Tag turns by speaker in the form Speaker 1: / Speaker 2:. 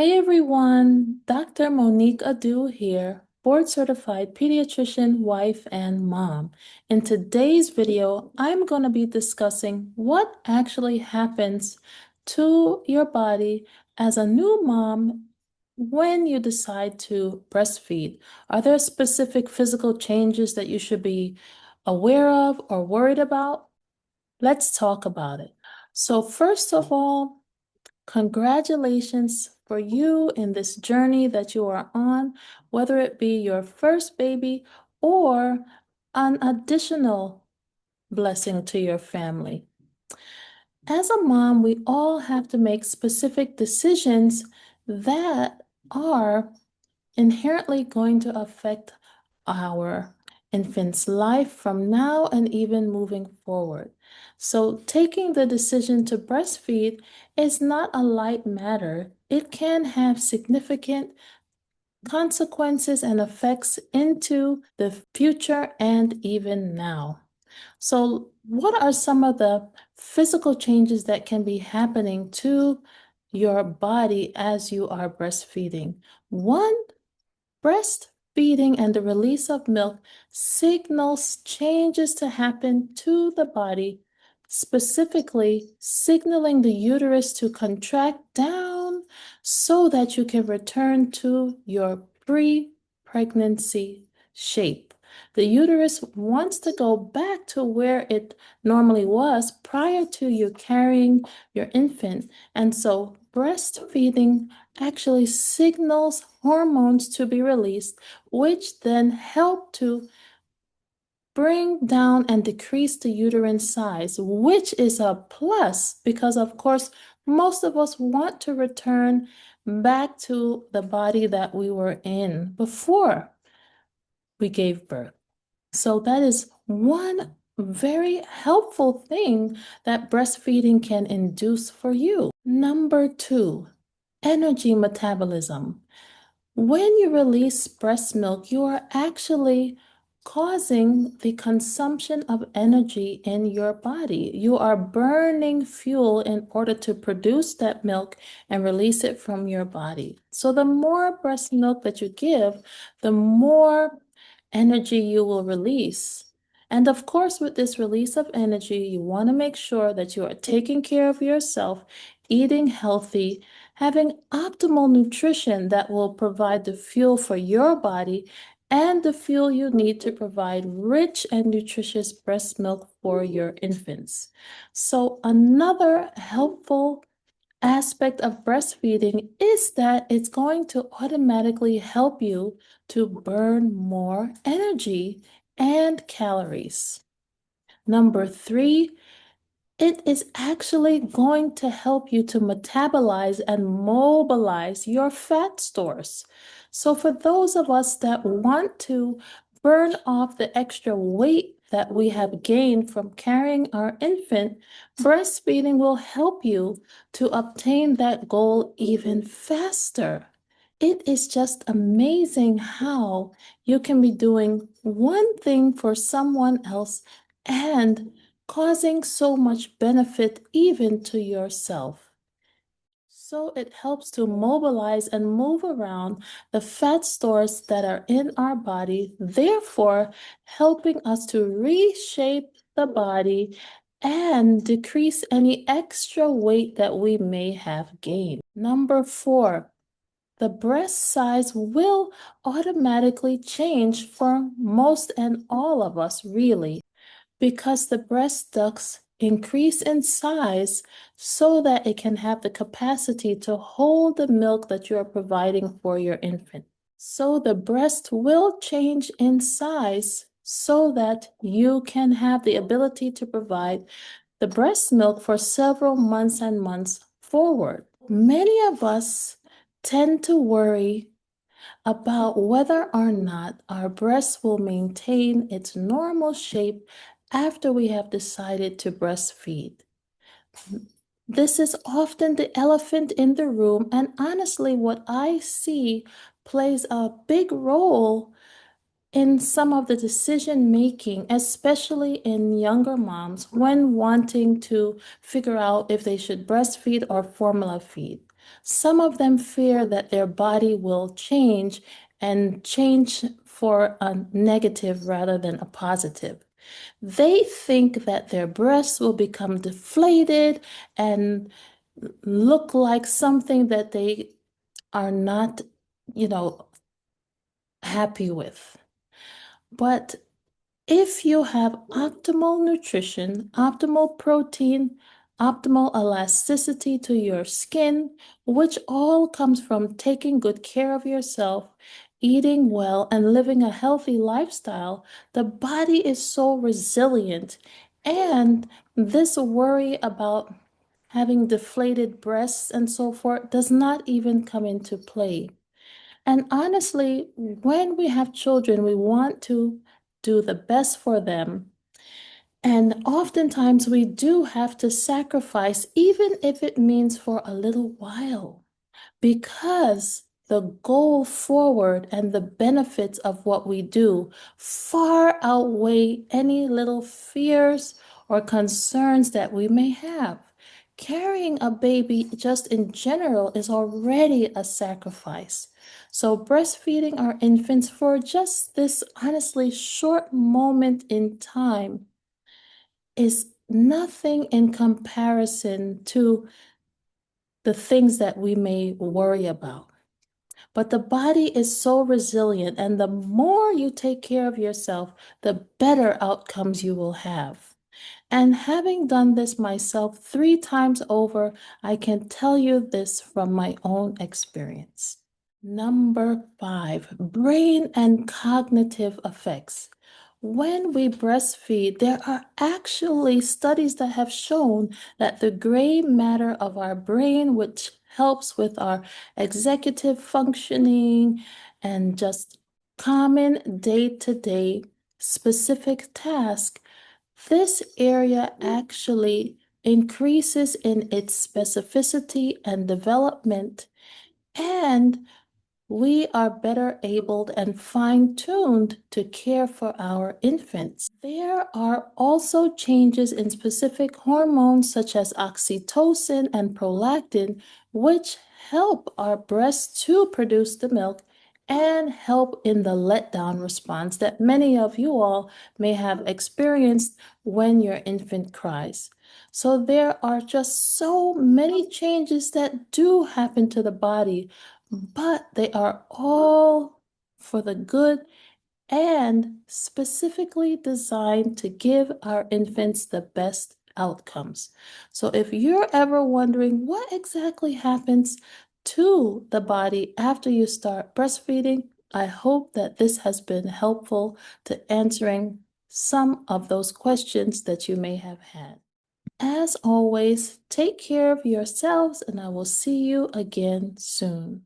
Speaker 1: Hey everyone, Dr. Monique Adu here, board certified pediatrician, wife, and mom. In today's video, I'm going to be discussing what actually happens to your body as a new mom when you decide to breastfeed. Are there specific physical changes that you should be aware of or worried about? Let's talk about it. So first of all, congratulations for you in this journey that you are on, whether it be your first baby or an additional blessing to your family. As a mom, we all have to make specific decisions that are inherently going to affect our infant's life from now and even moving forward. So, taking the decision to breastfeed is not a light matter. It can have significant consequences and effects into the future and even now. So, what are some of the physical changes that can be happening to your body as you are breastfeeding? One, breastfeeding and the release of milk signals changes to happen to the body, specifically signaling the uterus to contract down so that you can return to your pre-pregnancy shape. The uterus wants to go back to where it normally was prior to you carrying your infant. And so breastfeeding actually signals hormones to be released, which then help to bring down and decrease the uterine size, which is a plus because, of course, most of us want to return back to the body that we were in before we gave birth. So that is one very helpful thing that breastfeeding can induce for you. Number two, energy metabolism. When you release breast milk, you are actually causing the consumption of energy in your body. You are burning fuel in order to produce that milk and release it from your body. So the more breast milk that you give, the more energy you will release. And of course, with this release of energy, you want to make sure that you are taking care of yourself, eating healthy, having optimal nutrition that will provide the fuel for your body and the fuel you need to provide rich and nutritious breast milk for your infants. So another helpful aspect of breastfeeding is that it's going to automatically help you to burn more energy and calories. Number three, it is actually going to help you to metabolize and mobilize your fat stores. So for those of us that want to burn off the extra weight that we have gained from carrying our infant, breastfeeding will help you to obtain that goal even faster. It is just amazing how you can be doing one thing for someone else and causing so much benefit even to yourself. So it helps to mobilize and move around the fat stores that are in our body, therefore helping us to reshape the body and decrease any extra weight that we may have gained. Number four, the breast size will automatically change for most and all of us, really, because the breast ducts increase in size so that it can have the capacity to hold the milk that you are providing for your infant. So the breast will change in size so that you can have the ability to provide the breast milk for several months and months forward. Many of us tend to worry about whether or not our breast will maintain its normal shape after we have decided to breastfeed. This is often the elephant in the room, and honestly, what I see plays a big role in some of the decision making, especially in younger moms when wanting to figure out if they should breastfeed or formula feed. Some of them fear that their body will change and change for a negative rather than a positive. They think that their breasts will become deflated and look like something that they are not, you know, happy with. But if you have optimal nutrition, optimal protein, optimal elasticity to your skin, which all comes from taking good care of yourself, eating well, and living a healthy lifestyle, the body is so resilient. And this worry about having deflated breasts and so forth does not even come into play. And honestly, when we have children, we want to do the best for them. And oftentimes we do have to sacrifice, even if it means for a little while, because the goal forward and the benefits of what we do far outweigh any little fears or concerns that we may have. Carrying a baby just in general is already a sacrifice. So breastfeeding our infants for just this honestly short moment in time is nothing in comparison to the things that we may worry about. But the body is so resilient, and the more you take care of yourself, the better outcomes you will have. And having done this myself 3 times over, I can tell you this from my own experience. Number 5, brain and cognitive effects. When we breastfeed, there are actually studies that have shown that the gray matter of our brain, which helps with our executive functioning and just common day-to-day specific tasks, this area actually increases in its specificity and development, and we are better able and fine-tuned to care for our infants. There are also changes in specific hormones such as oxytocin and prolactin, which help our breasts to produce the milk and help in the letdown response that many of you all may have experienced when your infant cries. So there are just so many changes that do happen to the body, but they are all for the good and specifically designed to give our infants the best outcomes. So if you're ever wondering what exactly happens to the body after you start breastfeeding, I hope that this has been helpful to answering some of those questions that you may have had. As always, take care of yourselves, and I will see you again soon.